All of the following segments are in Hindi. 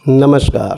नमस्कार।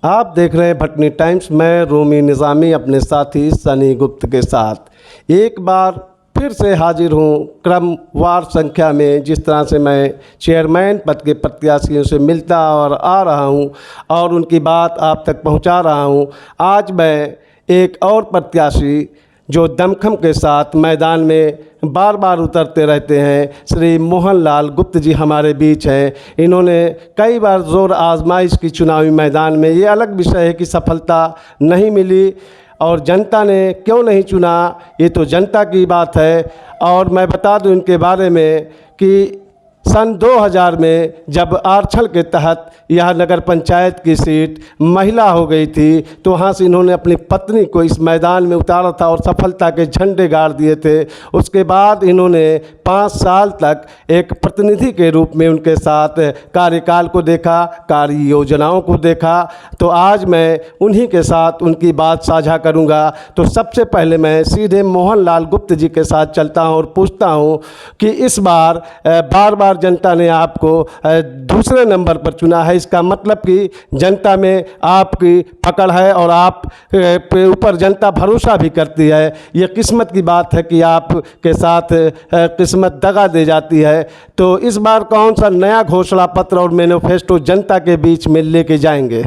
आप देख रहे हैं भटनी टाइम्स। मैं रूमी निज़ामी अपने साथी सनी गुप्त के साथ एक बार फिर से हाजिर हूँ क्रमवार संख्या में। जिस तरह से मैं चेयरमैन पद के प्रत्याशियों से मिलता और आ रहा हूँ और उनकी बात आप तक पहुँचा रहा हूँ, आज मैं एक और प्रत्याशी जो दमखम के साथ मैदान में बार बार उतरते रहते हैं, श्री मोहनलाल गुप्त जी हमारे बीच हैं। इन्होंने कई बार जोर आजमाइश की चुनावी मैदान में। ये अलग विषय है कि सफलता नहीं मिली और जनता ने क्यों नहीं चुना, ये तो जनता की बात है। और मैं बता दूं इनके बारे में कि सन 2000 में जब आरक्षण के तहत यह नगर पंचायत की सीट महिला हो गई थी, तो वहाँ से इन्होंने अपनी पत्नी को इस मैदान में उतारा था और सफलता के झंडे गाड़ दिए थे। उसके बाद इन्होंने 5 साल तक एक प्रतिनिधि के रूप में उनके साथ कार्यकाल को देखा, कार्य योजनाओं को देखा। तो आज मैं उन्हीं के साथ उनकी बात साझा करूँगा। तो सबसे पहले मैं सीधे मोहनलाल गुप्त जी के साथ चलता हूँ और पूछता हूँ कि इस बार बार बार जनता ने आपको दूसरे नंबर पर चुना है, इसका मतलब कि जनता में आपकी पकड़ है और आप पे ऊपर जनता भरोसा भी करती है। ये किस्मत की बात है कि आप के साथ किस्मत दगा दे जाती है। तो इस बार कौन सा नया घोषणा पत्र और मैनिफेस्टो जनता के बीच में लेके जाएंगे?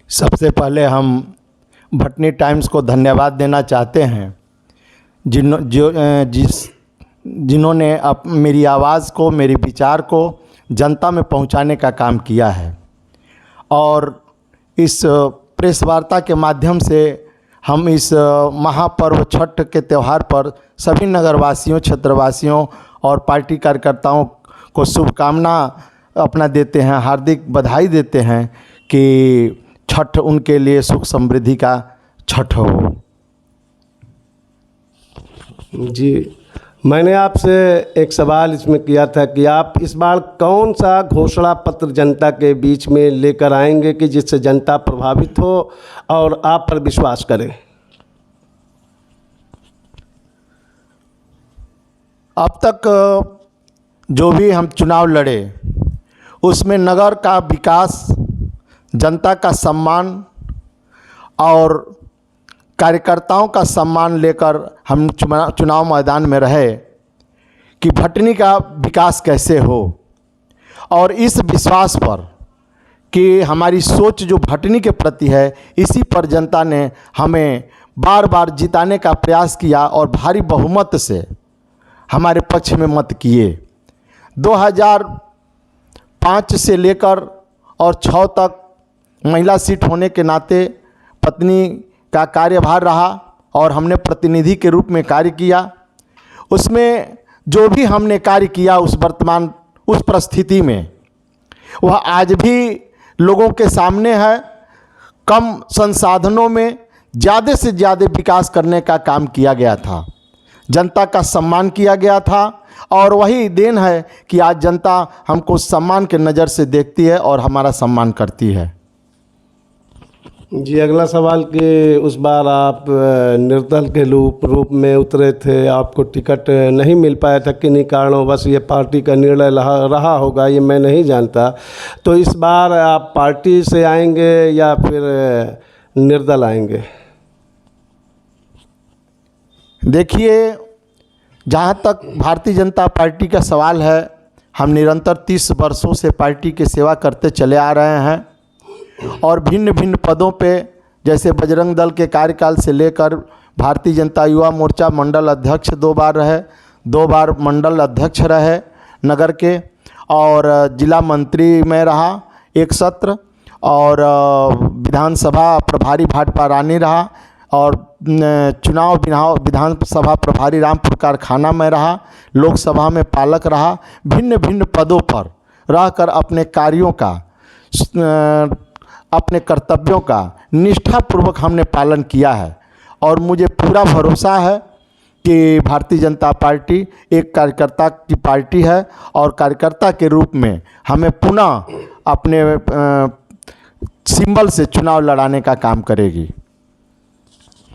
सबसे पहले हम भटनी टाइम्स को धन्यवाद देना चाहते हैं जिन्होंने मेरी आवाज़ को, मेरे विचार को जनता में पहुंचाने का काम किया है। और इस प्रेस वार्ता के माध्यम से हम इस महापर्व छठ के त्यौहार पर सभी नगरवासियों, क्षेत्रवासियों और पार्टी कार्यकर्ताओं को शुभकामना अपना देते हैं, हार्दिक बधाई देते हैं कि छठ उनके लिए सुख समृद्धि का छठ हो। जी, मैंने आपसे एक सवाल इसमें किया था कि आप इस बार कौन सा घोषणा पत्र जनता के बीच में लेकर आएंगे कि जिससे जनता प्रभावित हो और आप पर विश्वास करे। अब तक जो भी हम चुनाव लड़े उसमें नगर का विकास, जनता का सम्मान और कार्यकर्ताओं का सम्मान लेकर हम चुनाव मैदान में रहे कि भटनी का विकास कैसे हो। और इस विश्वास पर कि हमारी सोच जो भटनी के प्रति है, इसी पर जनता ने हमें बार बार जिताने का प्रयास किया और भारी बहुमत से हमारे पक्ष में मत किए। 2005 से लेकर और 6 तक महिला सीट होने के नाते पत्नी का कार्यभार रहा और हमने प्रतिनिधि के रूप में कार्य किया। उसमें जो भी हमने कार्य किया उस परिस्थिति में वह आज भी लोगों के सामने है। कम संसाधनों में ज़्यादा से ज़्यादा विकास करने का काम किया गया था, जनता का सम्मान किया गया था और वही देन है कि आज जनता हमको सम्मान के नज़र से देखती है और हमारा सम्मान करती है। जी, अगला सवाल कि उस बार आप निर्दल के रूप में उतरे थे, आपको टिकट नहीं मिल पाया था किन्हीं कारणों, बस ये पार्टी का निर्णय रहा होगा, ये मैं नहीं जानता। तो इस बार आप पार्टी से आएंगे या फिर निर्दल आएंगे? देखिए, जहाँ तक भारतीय जनता पार्टी का सवाल है, हम निरंतर 30 वर्षों से पार्टी की सेवा करते चले आ रहे हैं और भिन्न भिन्न पदों पे, जैसे बजरंग दल के कार्यकाल से लेकर भारतीय जनता युवा मोर्चा मंडल अध्यक्ष 2 बार रहे, 2 बार मंडल अध्यक्ष रहे नगर के, और जिला मंत्री में रहा 1 सत्र, और विधानसभा प्रभारी भाटपा रानी रहा, और विधानसभा प्रभारी रामपुर कारखाना में रहा, लोकसभा में पालक रहा। भिन्न भिन्न पदों पर रहकर अपने कार्यों का, अपने कर्तव्यों का निष्ठापूर्वक हमने पालन किया है। और मुझे पूरा भरोसा है कि भारतीय जनता पार्टी एक कार्यकर्ता की पार्टी है और कार्यकर्ता के रूप में हमें पुनः अपने सिंबल से चुनाव लड़ाने का काम करेगी।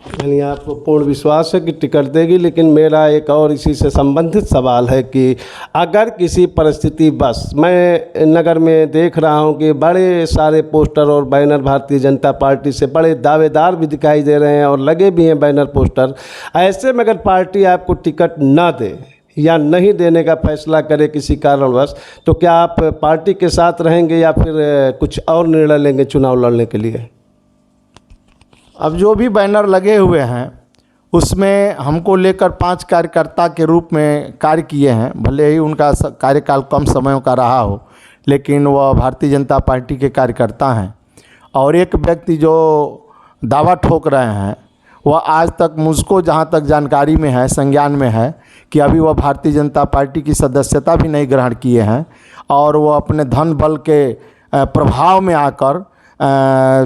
यानी आपको पूर्ण विश्वास है कि टिकट देगी। लेकिन मेरा एक और इसी से संबंधित सवाल है कि अगर किसी परिस्थिति बस, मैं नगर में देख रहा हूं कि बड़े सारे पोस्टर और बैनर भारतीय जनता पार्टी से बड़े दावेदार भी दिखाई दे रहे हैं और लगे भी हैं बैनर पोस्टर, ऐसे में अगर पार्टी आपको टिकट ना दे या नहीं देने का फैसला करे किसी कारणवश, तो क्या आप पार्टी के साथ रहेंगे या फिर कुछ और निर्णय लेंगे चुनाव लड़ने के लिए? अब जो भी बैनर लगे हुए हैं उसमें हमको लेकर 5 कार्यकर्ता के रूप में कार्य किए हैं। भले ही उनका कार्यकाल कम समयों का रहा हो, लेकिन वह भारतीय जनता पार्टी के कार्यकर्ता हैं। और एक व्यक्ति जो दावा ठोक रहे हैं वह आज तक मुझको जहां तक जानकारी में है, संज्ञान में है कि अभी वह भारतीय जनता पार्टी की सदस्यता भी नहीं ग्रहण किए हैं और वो अपने धन बल के प्रभाव में आकर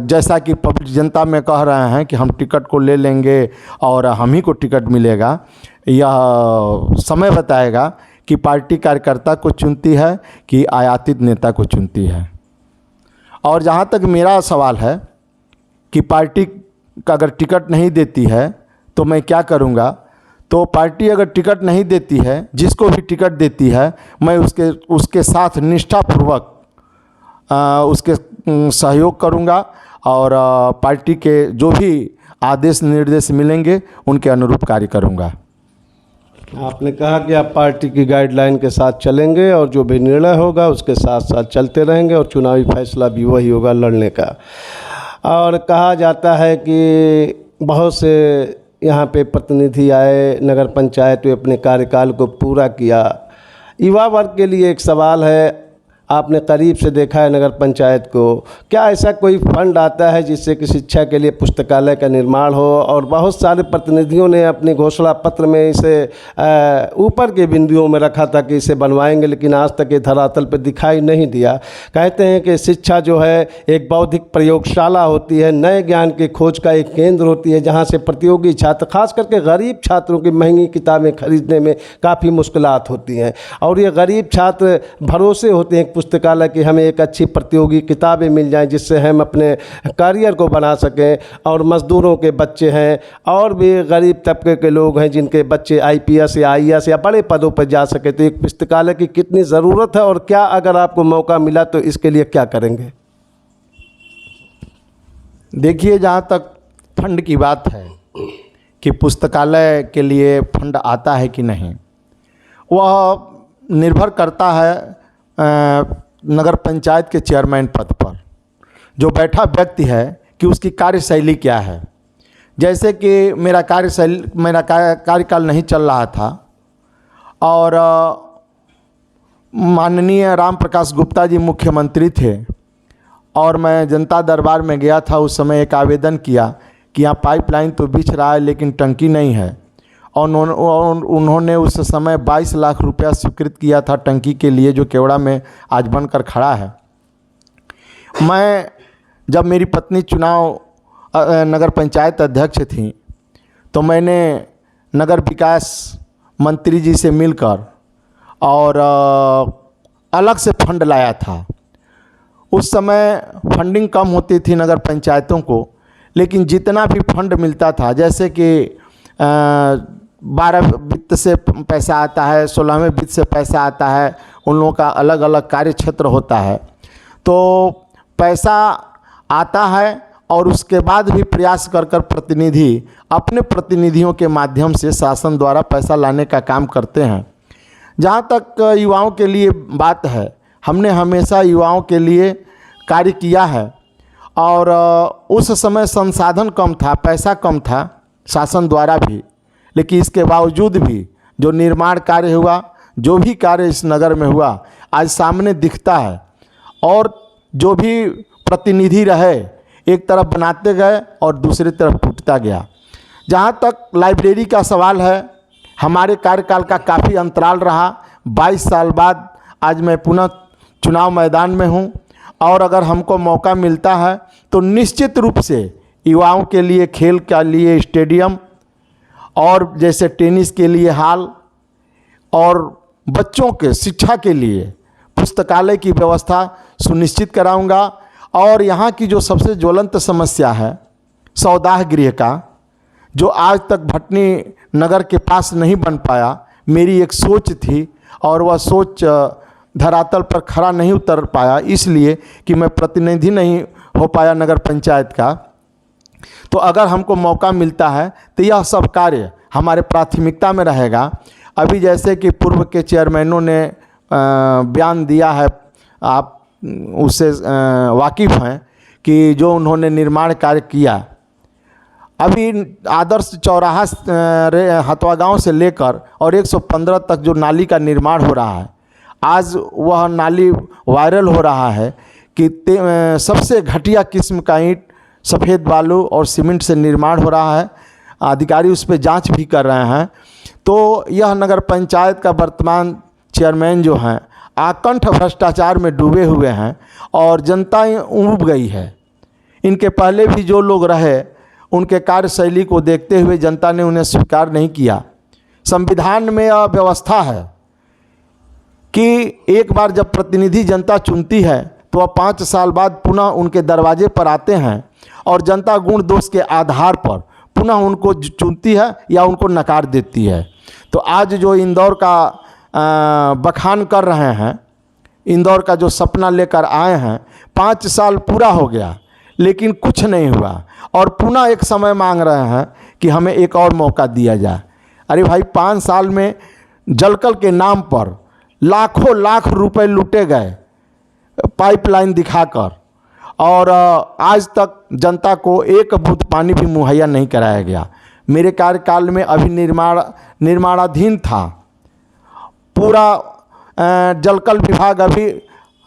जैसा कि पब्लिक जनता में कह रहे हैं कि हम टिकट को ले लेंगे और हम ही को टिकट मिलेगा। यह समय बताएगा कि पार्टी कार्यकर्ता को चुनती है कि आयातित नेता को चुनती है। और जहाँ तक मेरा सवाल है कि पार्टी का अगर टिकट नहीं देती है तो मैं क्या करूँगा, तो पार्टी अगर टिकट नहीं देती है, जिसको भी टिकट देती है, मैं उसके साथ निष्ठापूर्वक उसके सहयोग करूंगा और पार्टी के जो भी आदेश निर्देश मिलेंगे उनके अनुरूप कार्य करूंगा। आपने कहा कि आप पार्टी की गाइडलाइन के साथ चलेंगे और जो भी निर्णय होगा उसके साथ साथ चलते रहेंगे और चुनावी फैसला भी वही होगा लड़ने का। और कहा जाता है कि बहुत से यहाँ पे प्रतिनिधि आए नगर पंचायत में, अपने कार्यकाल को पूरा किया। युवा वर्ग के लिए एक सवाल है, आपने करीब से देखा है नगर पंचायत को, क्या ऐसा कोई फंड आता है जिससे कि शिक्षा के लिए पुस्तकालय का निर्माण हो? और बहुत सारे प्रतिनिधियों ने अपने घोषणा पत्र में इसे ऊपर के बिंदुओं में रखा था कि इसे बनवाएंगे, लेकिन आज तक ये धरातल पर दिखाई नहीं दिया। कहते हैं कि शिक्षा जो है एक बौद्धिक प्रयोगशाला होती है, नए ज्ञान की खोज का एक केंद्र होती है, जहाँ से प्रतियोगी छात्र, खास करके गरीब छात्रों की महंगी किताबें खरीदने में काफ़ी मुश्किलात होती हैं। और ये गरीब छात्र भरोसे होते हैं पुस्तकालय की हमें एक अच्छी प्रतियोगी किताबें मिल जाएं जिससे हम अपने करियर को बना सकें। और मज़दूरों के बच्चे हैं और भी गरीब तबके के लोग हैं जिनके बच्चे IPS या IAS या बड़े पदों पर जा सके। तो एक पुस्तकालय की कितनी ज़रूरत है और क्या अगर आपको मौका मिला तो इसके लिए क्या करेंगे? देखिए, जहाँ तक फंड की बात है कि पुस्तकालय के लिए फंड आता है कि नहीं, वह निर्भर करता है नगर पंचायत के चेयरमैन पद पर जो बैठा व्यक्ति है कि उसकी कार्यशैली क्या है। जैसे कि मेरा कार्यकाल नहीं चल रहा था और माननीय राम प्रकाश गुप्ता जी मुख्यमंत्री थे और मैं जनता दरबार में गया था। उस समय एक आवेदन किया कि यहाँ पाइपलाइन तो बिछ रहा है लेकिन टंकी नहीं है, और उन्होंने उस समय 22 लाख रुपया स्वीकृत किया था टंकी के लिए, जो केवड़ा में आज बनकर खड़ा है। मैं जब मेरी पत्नी चुनाव नगर पंचायत अध्यक्ष थी तो मैंने नगर विकास मंत्री जी से मिलकर और अलग से फंड लाया था। उस समय फंडिंग कम होती थी नगर पंचायतों को, लेकिन जितना भी फंड मिलता था, जैसे कि 12 वित्त से पैसा आता है, 16वें वित्त से पैसा आता है, उन लोगों का अलग अलग कार्य क्षेत्र होता है, तो पैसा आता है और उसके बाद भी प्रयास कर प्रतिनिधि अपने प्रतिनिधियों के माध्यम से शासन द्वारा पैसा लाने का काम करते हैं। जहाँ तक युवाओं के लिए बात है, हमने हमेशा युवाओं के लिए कार्य किया है और उस समय संसाधन कम था, पैसा कम था शासन द्वारा भी, लेकिन इसके बावजूद भी जो निर्माण कार्य हुआ, जो भी कार्य इस नगर में हुआ, आज सामने दिखता है। और जो भी प्रतिनिधि रहे एक तरफ बनाते गए और दूसरी तरफ टूटता गया। जहाँ तक लाइब्रेरी का सवाल है, हमारे कार्यकाल का काफ़ी अंतराल रहा। 22 साल बाद आज मैं पुनः चुनाव मैदान में हूँ और अगर हमको मौका मिलता है तो निश्चित रूप से युवाओं के लिए खेल के लिए स्टेडियम और जैसे टेनिस के लिए हॉल और बच्चों के शिक्षा के लिए पुस्तकालय की व्यवस्था सुनिश्चित कराऊंगा। और यहाँ की जो सबसे ज्वलंत समस्या है सौदाह गृह का, जो आज तक भटनी नगर के पास नहीं बन पाया, मेरी एक सोच थी और वह सोच धरातल पर खरा नहीं उतर पाया, इसलिए कि मैं प्रतिनिधि नहीं हो पाया नगर पंचायत का। तो अगर हमको मौका मिलता है तो यह सब कार्य हमारे प्राथमिकता में रहेगा। अभी जैसे कि पूर्व के चेयरमैनों ने बयान दिया है, आप उससे वाकिफ़ हैं कि जो उन्होंने निर्माण कार्य किया, अभी आदर्श चौराहा हथवा गांव से लेकर और 115 तक जो नाली का निर्माण हो रहा है, आज वह नाली वायरल हो रहा है कि सबसे घटिया किस्म का ईंट, सफ़ेद बालू और सीमेंट से निर्माण हो रहा है। अधिकारी उस पर जांच भी कर रहे हैं। तो यह नगर पंचायत का वर्तमान चेयरमैन जो हैं आकंठ भ्रष्टाचार में डूबे हुए हैं और जनता ऊब गई है। इनके पहले भी जो लोग रहे उनके कार्यशैली को देखते हुए जनता ने उन्हें स्वीकार नहीं किया। संविधान में यह व्यवस्था है कि एक बार जब प्रतिनिधि जनता चुनती है तो वह 5 साल बाद पुनः उनके दरवाजे पर आते हैं और जनता गुण दोष के आधार पर पुनः उनको चुनती है या उनको नकार देती है। तो आज जो इंदौर का बखान कर रहे हैं, इंदौर का जो सपना लेकर आए हैं, 5 साल पूरा हो गया लेकिन कुछ नहीं हुआ और पुनः एक समय मांग रहे हैं कि हमें एक और मौका दिया जाए। अरे भाई, 5 साल में जलकल के नाम पर लाखों लाख रुपए लूटे गए पाइपलाइन दिखाकर, और आज तक जनता को एक बूंद पानी भी मुहैया नहीं कराया गया। मेरे कार्यकाल में अभी निर्माणाधीन था पूरा जलकल विभाग, अभी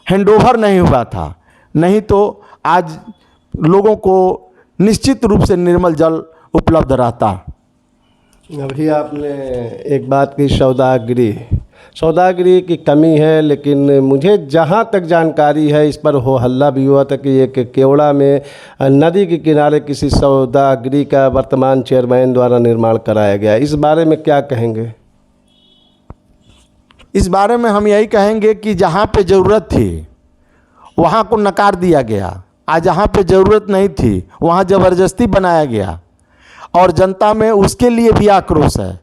हैंडओवर नहीं हुआ था, नहीं तो आज लोगों को निश्चित रूप से निर्मल जल उपलब्ध रहता। अभी आपने एक बात की, सौदागरी की कमी है, लेकिन मुझे जहाँ तक जानकारी है इस पर हो हल्ला भी हुआ था कि एक केवड़ा में नदी के किनारे किसी सौदागरी का वर्तमान चेयरमैन द्वारा निर्माण कराया गया। इस बारे में क्या कहेंगे? इस बारे में हम यही कहेंगे कि जहाँ पे ज़रूरत थी वहाँ को नकार दिया गया, आज जहाँ पे ज़रूरत नहीं थी वहाँ ज़बरदस्ती बनाया गया। और जनता में उसके लिए भी आक्रोश है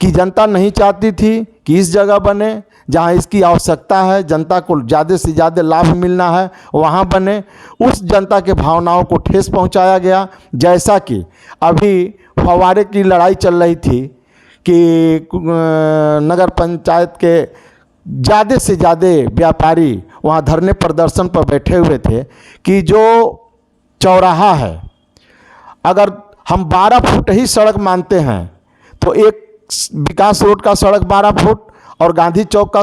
कि जनता नहीं चाहती थी कि इस जगह बने जहाँ इसकी आवश्यकता है, जनता को ज़्यादा से ज़्यादा लाभ मिलना है, वहाँ बने। उस जनता के भावनाओं को ठेस पहुँचाया गया। जैसा कि अभी फव्वारे की लड़ाई चल रही थी कि नगर पंचायत के ज़्यादा से ज़्यादा व्यापारी वहाँ धरने प्रदर्शन पर बैठे हुए थे कि जो चौराहा है, अगर हम 12 फुट ही सड़क मानते हैं तो एक विकास रोड का सड़क 12 फुट और गांधी चौक का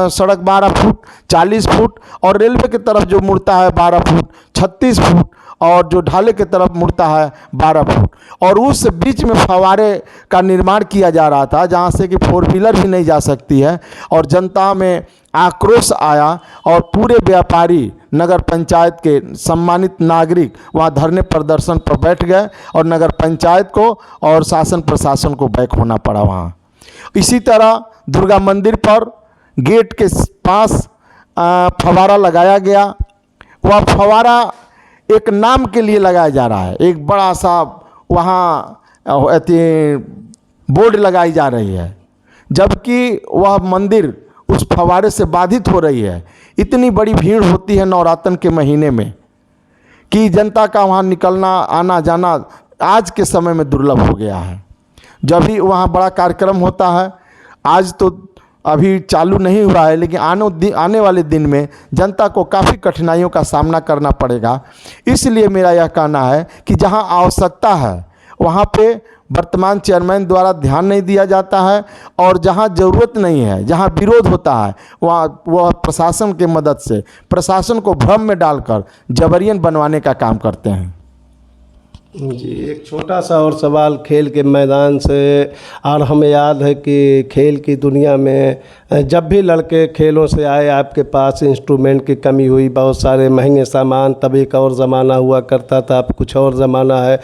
सड़क 12 फुट 40 फुट और रेलवे की तरफ जो मुड़ता है 12 फुट 36 फुट और जो ढाले की तरफ मुड़ता है 12 फुट, और उस बीच में फव्वारे का निर्माण किया जा रहा था जहां से कि 4 व्हीलर भी नहीं जा सकती है। और जनता में आक्रोश आया और पूरे व्यापारी, नगर पंचायत के सम्मानित नागरिक वहां धरने प्रदर्शन पर बैठ गए और नगर पंचायत को और शासन प्रशासन को बैक होना पड़ा वहाँ। इसी तरह दुर्गा मंदिर पर गेट के पास फव्वारा लगाया गया। वह फव्वारा एक नाम के लिए लगाया जा रहा है, एक बड़ा सा वहाँ बोर्ड लगाई जा रही है, जबकि वह मंदिर उस फव्वारे से बाधित हो रही है। इतनी बड़ी भीड़ होती है नवरात्र के महीने में कि जनता का वहाँ निकलना आना जाना आज के समय में दुर्लभ हो गया है। जब भी वहाँ बड़ा कार्यक्रम होता है, आज तो अभी चालू नहीं हुआ है, लेकिन आने वाले दिन में जनता को काफ़ी कठिनाइयों का सामना करना पड़ेगा। इसलिए मेरा यह कहना है कि जहां आवश्यकता है वहां पे वर्तमान चेयरमैन द्वारा ध्यान नहीं दिया जाता है, और जहां ज़रूरत नहीं है, जहां विरोध होता है, वह प्रशासन के मदद से प्रशासन को भ्रम में डालकर जबरियन बनवाने का काम करते हैं। जी, एक छोटा सा और सवाल खेल के मैदान से। और हमें याद है कि खेल की दुनिया में जब भी लड़के खेलों से आए आपके पास इंस्ट्रूमेंट की कमी हुई, बहुत सारे महंगे सामान, तभी का और ज़माना हुआ करता था, अब कुछ और ज़माना है,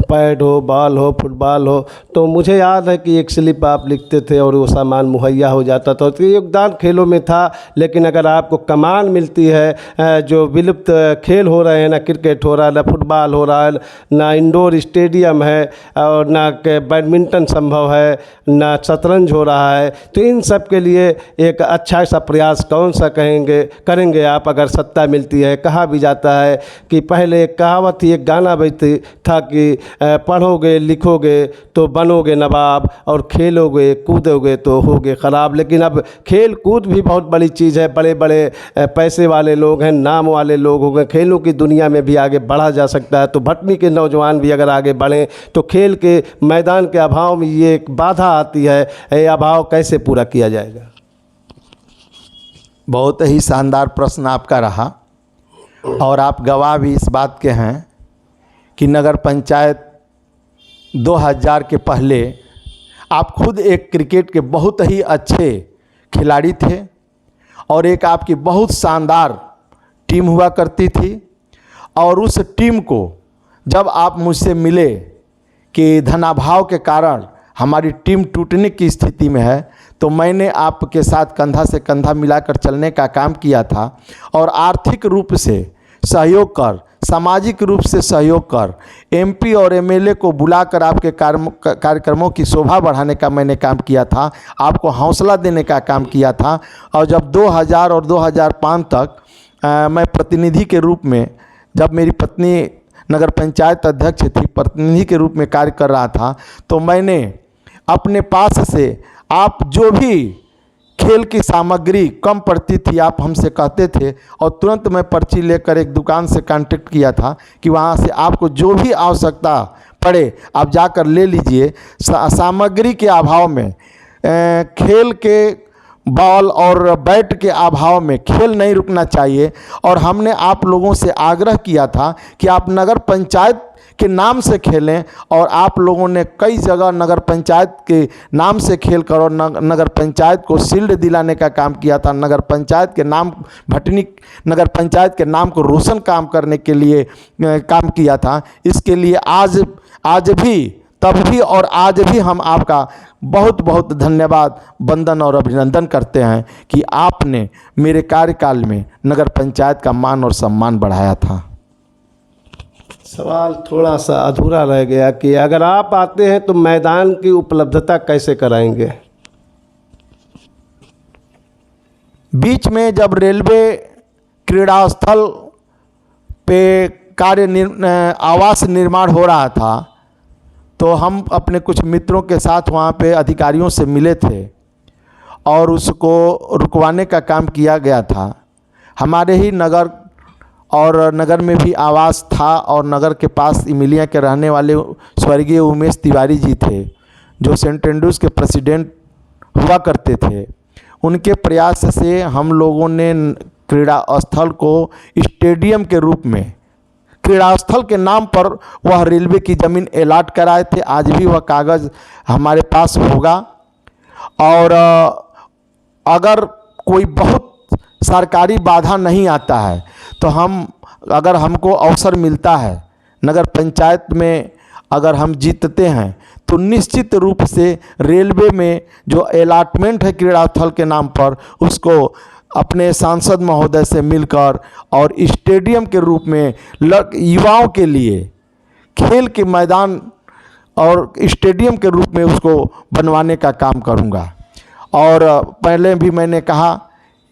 पैड हो, बॉल हो, फुटबॉल हो। तो मुझे याद है कि एक स्लिप आप लिखते थे और वो सामान मुहैया हो जाता था। तो योगदान खेलों में था, लेकिन अगर आपको कमान मिलती है, जो विलुप्त खेल हो रहे हैं, ना क्रिकेट हो रहा है, ना फुटबॉल हो रहा है, ना इंडोर स्टेडियम है और ना के बैडमिंटन संभव है, ना शतरंज हो रहा है। तो इन सब के लिए एक अच्छा सा प्रयास कौन सा करेंगे आप अगर सत्ता मिलती है? कहा भी जाता है कि पहले एक कहावत थी, एक गाना भी था कि पढ़ोगे लिखोगे तो बनोगे नवाब और खेलोगे कूदोगे तो होगे ख़राब। लेकिन अब खेल कूद भी बहुत बड़ी चीज़ है। बड़े बड़े पैसे वाले लोग हैं, नाम वाले लोग हो गए, खेलों की दुनिया में भी आगे बढ़ा जा सकता है। तो भटनी के नौजवान भी अगर आगे बढ़ें तो खेल के मैदान के अभाव में ये एक बाधा आती है, ये अभाव कैसे पूरा किया जाएगा? बहुत ही शानदार प्रश्न आपका रहा और आप गवाह भी इस बात के हैं कि नगर पंचायत 2000 के पहले आप खुद एक क्रिकेट के बहुत ही अच्छे खिलाड़ी थे और एक आपकी बहुत शानदार टीम हुआ करती थी। और उस टीम को जब आप मुझसे मिले कि धनाभाव के कारण हमारी टीम टूटने की स्थिति में है, तो मैंने आपके साथ कंधा से कंधा मिलाकर चलने का काम किया था और आर्थिक रूप से सहयोग कर, सामाजिक रूप से सहयोग कर, एमपी और एमएलए को बुलाकर आपके कार्यक्रमों की शोभा बढ़ाने का मैंने काम किया था, आपको हौसला देने का काम किया था। और जब 2000 और 2005 तक मैं प्रतिनिधि के रूप में, जब मेरी पत्नी नगर पंचायत अध्यक्ष थी, प्रतिनिधि के रूप में कार्य कर रहा था, तो मैंने अपने पास से आप जो भी खेल की सामग्री कम पड़ती थी आप हमसे कहते थे और तुरंत मैं पर्ची लेकर एक दुकान से कांटेक्ट किया था कि वहाँ से आपको जो भी आवश्यकता पड़े आप जाकर ले लीजिए। सामग्री के अभाव में, खेल के बॉल और बैट के अभाव में खेल नहीं रुकना चाहिए। और हमने आप लोगों से आग्रह किया था कि आप नगर पंचायत के नाम से खेलें और आप लोगों ने कई जगह नगर पंचायत के नाम से खेल कर और नगर पंचायत को शील्ड दिलाने का काम किया था। नगर पंचायत के नाम, भटनी नगर पंचायत के नाम को रोशन काम करने के लिए काम किया था। इसके लिए आज भी, तब भी और आज भी हम आपका बहुत बहुत धन्यवाद, वंदन और अभिनंदन करते हैं कि आपने मेरे कार्यकाल में नगर पंचायत का मान और सम्मान बढ़ाया था। सवाल थोड़ा सा अधूरा रह गया कि अगर आप आते हैं तो मैदान की उपलब्धता कैसे कराएंगे? बीच में जब रेलवे क्रीड़ा स्थल पे आवास निर्माण हो रहा था तो हम अपने कुछ मित्रों के साथ वहाँ पे अधिकारियों से मिले थे और उसको रुकवाने का काम किया गया था। हमारे ही नगर और नगर में भी आवास था और नगर के पास इमिलिया के रहने वाले स्वर्गीय उमेश तिवारी जी थे जो सेंट एंड्रूज के प्रेसिडेंट हुआ करते थे। उनके प्रयास से हम लोगों ने क्रीड़ा स्थल को स्टेडियम के रूप में, क्रीड़ा स्थल के नाम पर वह रेलवे की ज़मीन अलॉट कराए थे। आज भी वह कागज़ हमारे पास होगा और अगर कोई बहुत सरकारी बाधा नहीं आता है तो अगर हमको अवसर मिलता है नगर पंचायत में, अगर हम जीतते हैं तो निश्चित रूप से रेलवे में जो अलॉटमेंट है क्रीड़ा स्थल के नाम पर उसको अपने सांसद महोदय से मिलकर और स्टेडियम के रूप में युवाओं के लिए खेल के मैदान और स्टेडियम के रूप में उसको बनवाने का काम करूंगा। और पहले भी मैंने कहा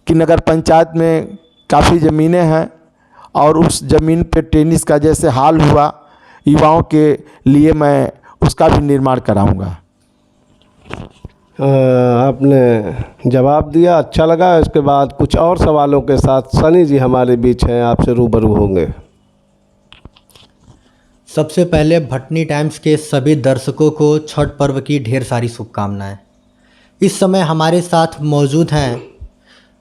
कि नगर पंचायत में काफ़ी ज़मीनें हैं और उस ज़मीन पे टेनिस का जैसे हाल हुआ युवाओं के लिए मैं उसका भी निर्माण कराऊंगा। आपने जवाब दिया, अच्छा लगा। इसके बाद कुछ और सवालों के साथ सनी जी हमारे बीच हैं, आपसे रूबरू होंगे। सबसे पहले भटनी टाइम्स के सभी दर्शकों को छठ पर्व की ढेर सारी शुभकामनाएं। इस समय हमारे साथ मौजूद हैं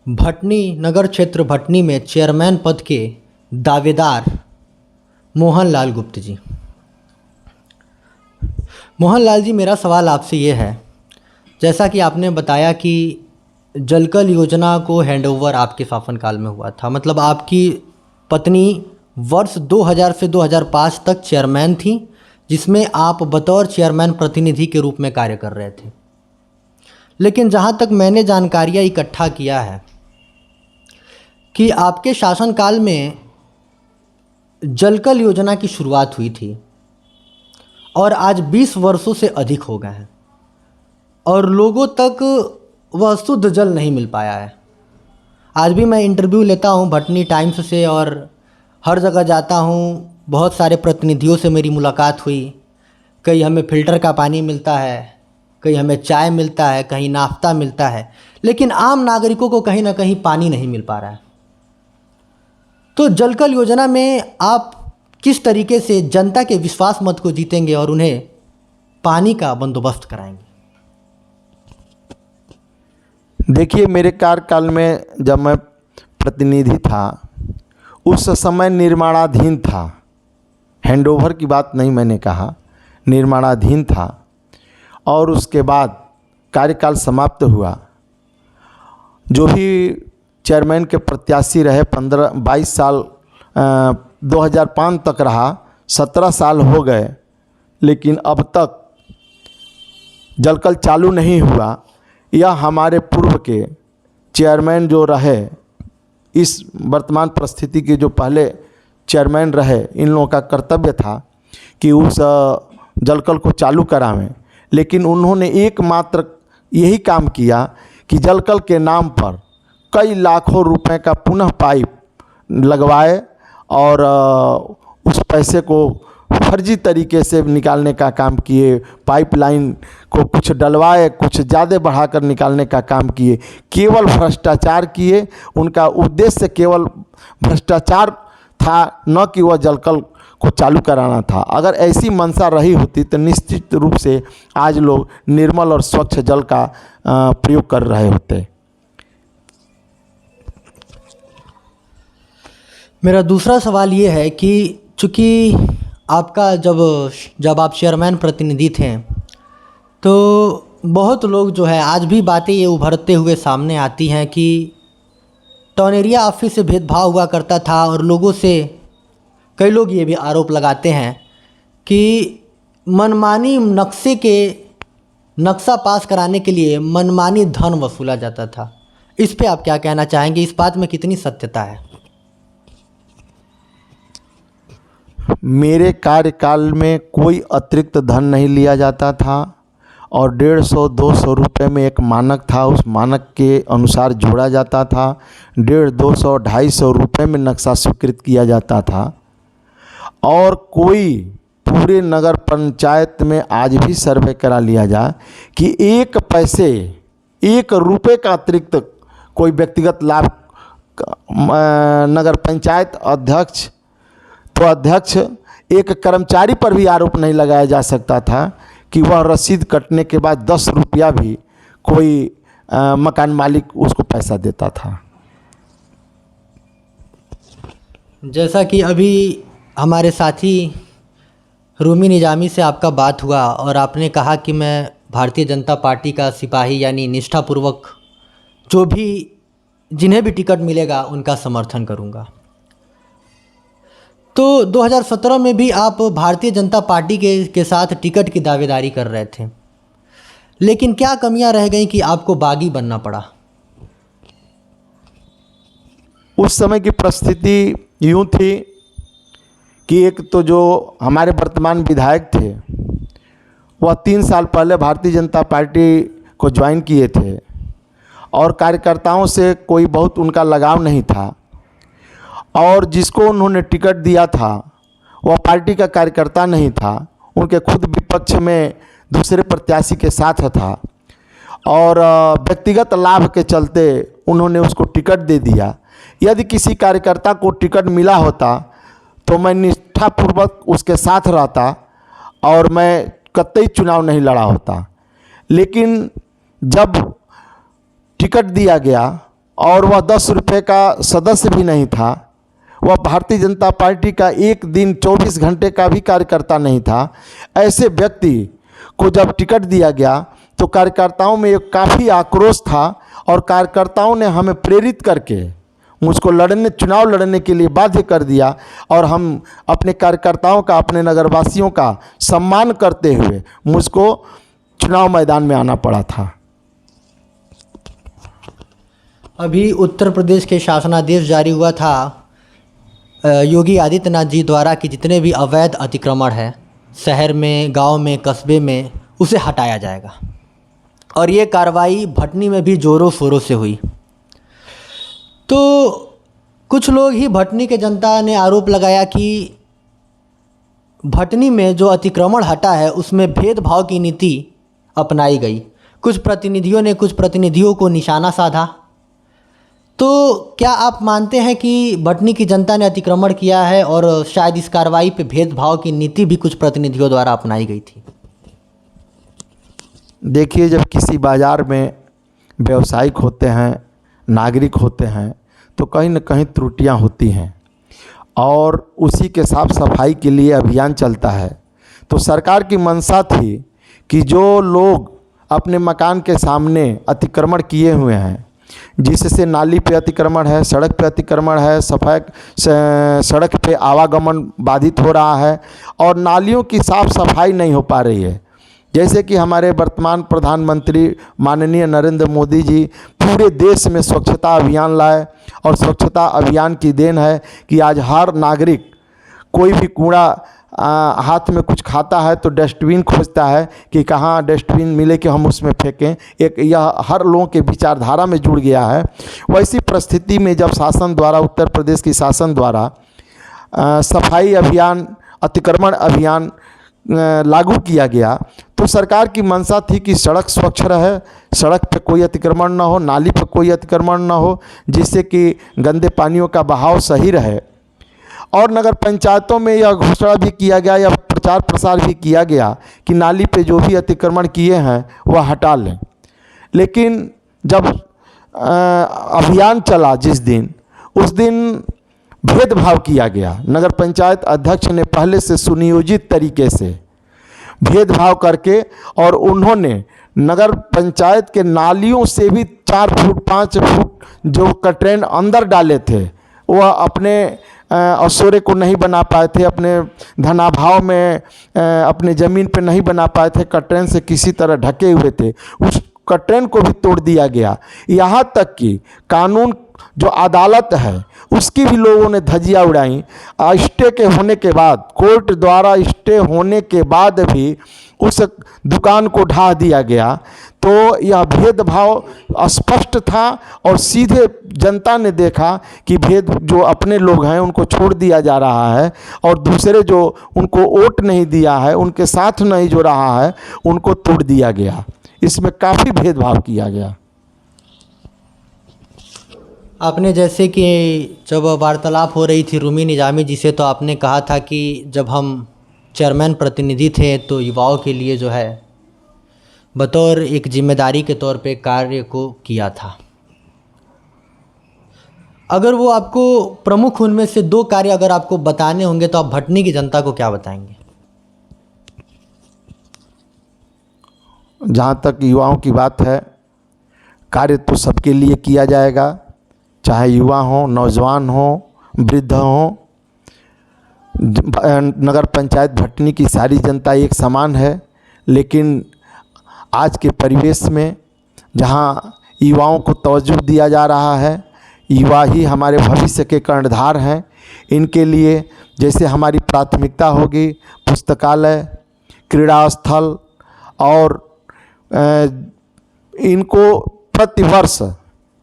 भटनी नगर क्षेत्र भटनी में चेयरमैन पद के दावेदार मोहनलाल गुप्त जी। मोहनलाल जी, मेरा सवाल आपसे ये है, जैसा कि आपने बताया कि जलकल योजना को हैंडओवर आपके शासनकाल में हुआ था, मतलब आपकी पत्नी वर्ष 2000 से 2005 तक चेयरमैन थी, जिसमें आप बतौर चेयरमैन प्रतिनिधि के रूप में कार्य कर रहे थे। लेकिन जहाँ तक मैंने जानकारियाँ इकट्ठा किया है कि आपके शासनकाल में जलकल योजना की शुरुआत हुई थी और आज 20 वर्षों से अधिक हो गए हैं और लोगों तक वह शुद्ध जल नहीं मिल पाया है। आज भी मैं इंटरव्यू लेता हूं भटनी टाइम्स से और हर जगह जाता हूं, बहुत सारे प्रतिनिधियों से मेरी मुलाकात हुई। कहीं हमें फ़िल्टर का पानी मिलता है, कहीं हमें चाय मिलता है, कहीं नाश्ता मिलता है, लेकिन आम नागरिकों को कहीं ना कहीं पानी नहीं मिल पा रहा है। तो जलकल योजना में आप किस तरीके से जनता के विश्वास मत को जीतेंगे और उन्हें पानी का बंदोबस्त कराएंगे? देखिए, मेरे कार्यकाल में जब मैं प्रतिनिधि था उस समय निर्माणाधीन था, हैंडओवर की बात नहीं मैंने कहा, निर्माणाधीन था। और उसके बाद कार्यकाल समाप्त हुआ। जो भी चेयरमैन के प्रत्याशी रहे 22 साल 2005 तक रहा, 17 साल हो गए, लेकिन अब तक जलकल चालू नहीं हुआ। यह हमारे पूर्व के चेयरमैन जो रहे, इस वर्तमान परिस्थिति के जो पहले चेयरमैन रहे, इन लोगों का कर्तव्य था कि उस जलकल को चालू करावें, लेकिन उन्होंने एकमात्र यही काम किया कि जलकल के नाम पर कई लाखों रुपए का पुनः पाइप लगवाए और उस पैसे को फर्जी तरीके से निकालने का काम किए। पाइपलाइन को कुछ डलवाए, कुछ ज़्यादा बढ़ाकर निकालने का काम किए। केवल भ्रष्टाचार किए। उनका उद्देश्य केवल भ्रष्टाचार था, न कि वह जलकल को चालू कराना था। अगर ऐसी मंशा रही होती तो निश्चित रूप से आज लोग निर्मल और स्वच्छ जल का प्रयोग कर रहे होते। मेरा दूसरा सवाल ये है कि चूँकि आपका जब आप चेयरमैन प्रतिनिधि थे तो बहुत लोग जो है आज भी बातें ये उभरते हुए सामने आती हैं कि टॉनेरिया ऑफिस से भेदभाव हुआ करता था और लोगों से कई लोग ये भी आरोप लगाते हैं कि मनमानी नक्शा पास कराने के लिए मनमानी धन वसूला जाता था। इस पे आप क्या कहना चाहेंगे? इस बात में कितनी सत्यता है? मेरे कार्यकाल में कोई अतिरिक्त धन नहीं लिया जाता था और 150-200 रुपये में एक मानक था, उस मानक के अनुसार जोड़ा जाता था। 150-200-250 रुपये में नक्शा स्वीकृत किया जाता था। और कोई पूरे नगर पंचायत में आज भी सर्वे करा लिया जाए कि 1 रुपये का अतिरिक्त कोई व्यक्तिगत लाभ नगर पंचायत अध्यक्ष तो अध्यक्ष एक कर्मचारी पर भी आरोप नहीं लगाया जा सकता था कि वह रसीद कटने के बाद 10 रुपया भी कोई मकान मालिक उसको पैसा देता था। जैसा कि अभी हमारे साथी रूमी निजामी से आपका बात हुआ और आपने कहा कि मैं भारतीय जनता पार्टी का सिपाही यानी निष्ठापूर्वक जिन्हें भी टिकट मिलेगा उनका समर्थन करूंगा। तो 2017 में भी आप भारतीय जनता पार्टी के साथ टिकट की दावेदारी कर रहे थे, लेकिन क्या कमियां रह गई कि आपको बागी बनना पड़ा? उस समय की परिस्थिति यूँ थी कि एक तो जो हमारे वर्तमान विधायक थे वह 3 साल पहले भारतीय जनता पार्टी को ज्वाइन किए थे और कार्यकर्ताओं से कोई बहुत उनका लगाव नहीं था, और जिसको उन्होंने टिकट दिया था वह पार्टी का कार्यकर्ता नहीं था, उनके खुद विपक्ष में दूसरे प्रत्याशी के साथ था और व्यक्तिगत लाभ के चलते उन्होंने उसको टिकट दे दिया। यदि किसी कार्यकर्ता को टिकट मिला होता तो मैं निष्ठापूर्वक उसके साथ रहता और मैं कतई चुनाव नहीं लड़ा होता। लेकिन जब टिकट दिया गया और वह 10 रुपये का सदस्य भी नहीं था, वह भारतीय जनता पार्टी का एक दिन 24 घंटे का भी कार्यकर्ता नहीं था, ऐसे व्यक्ति को जब टिकट दिया गया तो कार्यकर्ताओं में एक काफ़ी आक्रोश था और कार्यकर्ताओं ने हमें प्रेरित करके मुझको चुनाव लड़ने के लिए बाध्य कर दिया और हम अपने कार्यकर्ताओं का, अपने नगरवासियों का सम्मान करते हुए मुझको चुनाव मैदान में आना पड़ा था। अभी उत्तर प्रदेश के शासनादेश जारी हुआ था योगी आदित्यनाथ जी द्वारा कि जितने भी अवैध अतिक्रमण है शहर में, गांव में, कस्बे में उसे हटाया जाएगा। और ये कार्रवाई भटनी में भी ज़ोरों शोरों से हुई। तो कुछ लोग ही भटनी के जनता ने आरोप लगाया कि भटनी में जो अतिक्रमण हटा है उसमें भेदभाव की नीति अपनाई गई। कुछ प्रतिनिधियों ने कुछ प्रतिनिधियों को निशाना साधा। तो क्या आप मानते हैं कि भटनी की जनता ने अतिक्रमण किया है और शायद इस कार्रवाई पे भेदभाव की नीति भी कुछ प्रतिनिधियों द्वारा अपनाई गई थी? देखिए, जब किसी बाज़ार में व्यवसायिक होते हैं, नागरिक होते हैं, तो कहीं न कहीं त्रुटियां होती हैं और उसी के साफ सफाई के लिए अभियान चलता है। तो सरकार की मंशा थी कि जो लोग अपने मकान के सामने अतिक्रमण किए हुए हैं, जिससे नाली पे अतिक्रमण है, सड़क पे अतिक्रमण है, सड़क पे आवागमन बाधित हो रहा है और नालियों की साफ सफाई नहीं हो पा रही है। जैसे कि हमारे वर्तमान प्रधानमंत्री माननीय नरेंद्र मोदी जी पूरे देश में स्वच्छता अभियान लाए और स्वच्छता अभियान की देन है कि आज हर नागरिक कोई भी कूड़ा हाथ में कुछ खाता है तो डस्टबिन खोजता है कि कहाँ डस्टबिन मिले कि हम उसमें फेंकें। एक यह हर लोगों के विचारधारा में जुड़ गया है। वैसी परिस्थिति में जब शासन द्वारा, उत्तर प्रदेश की शासन द्वारा सफाई अभियान, अतिक्रमण अभियान लागू किया गया, तो सरकार की मंशा थी कि सड़क स्वच्छ रहे, सड़क पे कोई अतिक्रमण ना हो, नाली पे कोई अतिक्रमण ना हो, जिससे कि गंदे पानियों का बहाव सही रहे। और नगर पंचायतों में यह घोषणा भी किया गया या प्रचार प्रसार भी किया गया कि नाली पे जो भी अतिक्रमण किए हैं वह हटा लें। लेकिन जब अभियान चला जिस दिन, उस दिन भेदभाव किया गया। नगर पंचायत अध्यक्ष ने पहले से सुनियोजित तरीके से भेदभाव करके और उन्होंने नगर पंचायत के नालियों से भी 4 फुट 5 फुट जो कटरेन अंदर डाले थे, वह अपने असोरे को नहीं बना पाए थे, अपने धनाभाव में अपने ज़मीन पे नहीं बना पाए थे, कटरेन से किसी तरह ढके हुए थे, उस कटरेन को भी तोड़ दिया गया। यहाँ तक कि कानून जो अदालत है उसकी भी लोगों ने धज्जियाँ उड़ाई। स्टे के होने के बाद, कोर्ट द्वारा स्टे होने के बाद भी उस दुकान को ढा दिया गया। तो यह भेदभाव स्पष्ट था और सीधे जनता ने देखा कि भेद जो अपने लोग हैं उनको छोड़ दिया जा रहा है और दूसरे जो उनको वोट नहीं दिया है, उनके साथ नहीं जो रहा है, उनको तोड़ दिया गया। इसमें काफ़ी भेदभाव किया गया। आपने जैसे कि जब वार्तालाप हो रही थी रूमी निजामी जी से, तो आपने कहा था कि जब हम चेयरमैन प्रतिनिधि थे तो युवाओं के लिए जो है बतौर एक जिम्मेदारी के तौर पे कार्य को किया था। अगर वो आपको प्रमुख उनमें से 2 कार्य अगर आपको बताने होंगे तो आप भटनी की जनता को क्या बताएंगे? जहाँ तक युवाओं की बात है, कार्य तो सबके लिए किया जाएगा, चाहे युवा हो, नौजवान हो, वृद्ध हो। नगर पंचायत भटनी की सारी जनता एक समान है, लेकिन आज के परिवेश में जहाँ युवाओं को तवज्जो दिया जा रहा है, युवा ही हमारे भविष्य के कर्णधार हैं, इनके लिए जैसे हमारी प्राथमिकता होगी पुस्तकालय, क्रीड़ा स्थल और इनको प्रतिवर्ष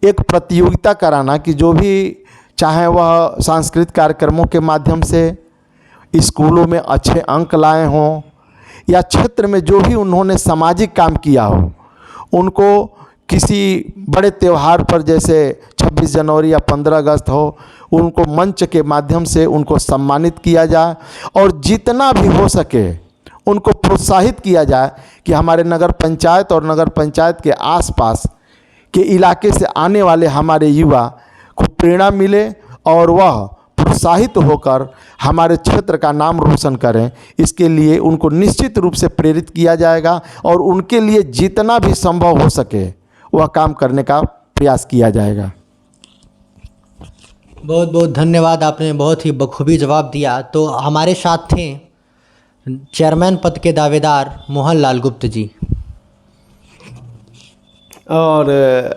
एक प्रतियोगिता कराना कि जो भी चाहे वह सांस्कृतिक कार्यक्रमों के माध्यम से स्कूलों में अच्छे अंक लाए हों या क्षेत्र में जो भी उन्होंने सामाजिक काम किया हो, उनको किसी बड़े त्यौहार पर जैसे 26 जनवरी या 15 अगस्त हो, उनको मंच के माध्यम से उनको सम्मानित किया जाए और जितना भी हो सके उनको प्रोत्साहित किया जाए कि हमारे नगर पंचायत और नगर पंचायत के आसपास के इलाके से आने वाले हमारे युवा को प्रेरणा मिले और वह प्रोत्साहित होकर हमारे क्षेत्र का नाम रोशन करें। इसके लिए उनको निश्चित रूप से प्रेरित किया जाएगा और उनके लिए जितना भी संभव हो सके वह काम करने का प्रयास किया जाएगा। बहुत बहुत धन्यवाद, आपने बहुत ही बखूबी जवाब दिया। तो हमारे साथ थे चेयरमैन पद के दावेदार मोहन लाल गुप्त जी। और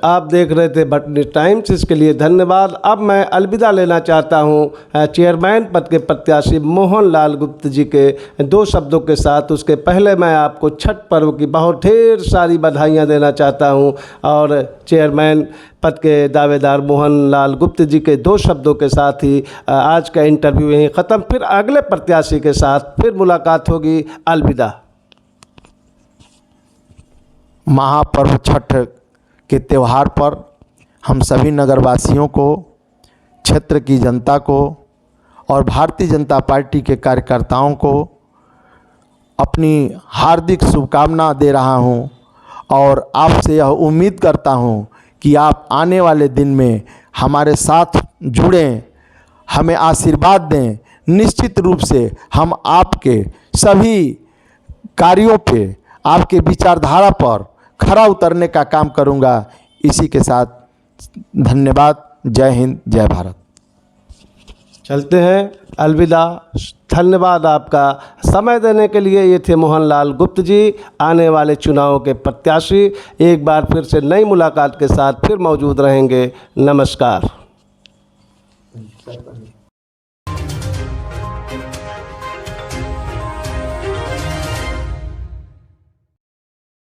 आप देख रहे थे भटनी टाइम्स, इसके लिए धन्यवाद। अब मैं अलविदा लेना चाहता हूं चेयरमैन पद के प्रत्याशी मोहन लाल गुप्त जी के 2 शब्दों के साथ। उसके पहले मैं आपको छठ पर्व की बहुत ढेर सारी बधाइयां देना चाहता हूं और चेयरमैन पद के दावेदार मोहन लाल गुप्त जी के 2 शब्दों के साथ ही आज का इंटरव्यू यहीं ख़त्म। फिर अगले प्रत्याशी के साथ फिर मुलाकात होगी। अलविदा। महापर्व छठ के त्यौहार पर हम सभी नगरवासियों को, क्षेत्र की जनता को और भारतीय जनता पार्टी के कार्यकर्ताओं को अपनी हार्दिक शुभकामना दे रहा हूं और आपसे यह उम्मीद करता हूं कि आप आने वाले दिन में हमारे साथ जुड़ें, हमें आशीर्वाद दें। निश्चित रूप से हम आपके सभी कार्यों पे, आपके विचारधारा पर खरा उतरने का काम करूंगा। इसी के साथ धन्यवाद। जय हिंद, जय भारत। चलते हैं। अलविदा। धन्यवाद आपका समय देने के लिए। ये थे मोहन लाल गुप्त जी, आने वाले चुनावों के प्रत्याशी। एक बार फिर से नई मुलाकात के साथ फिर मौजूद रहेंगे। नमस्कार।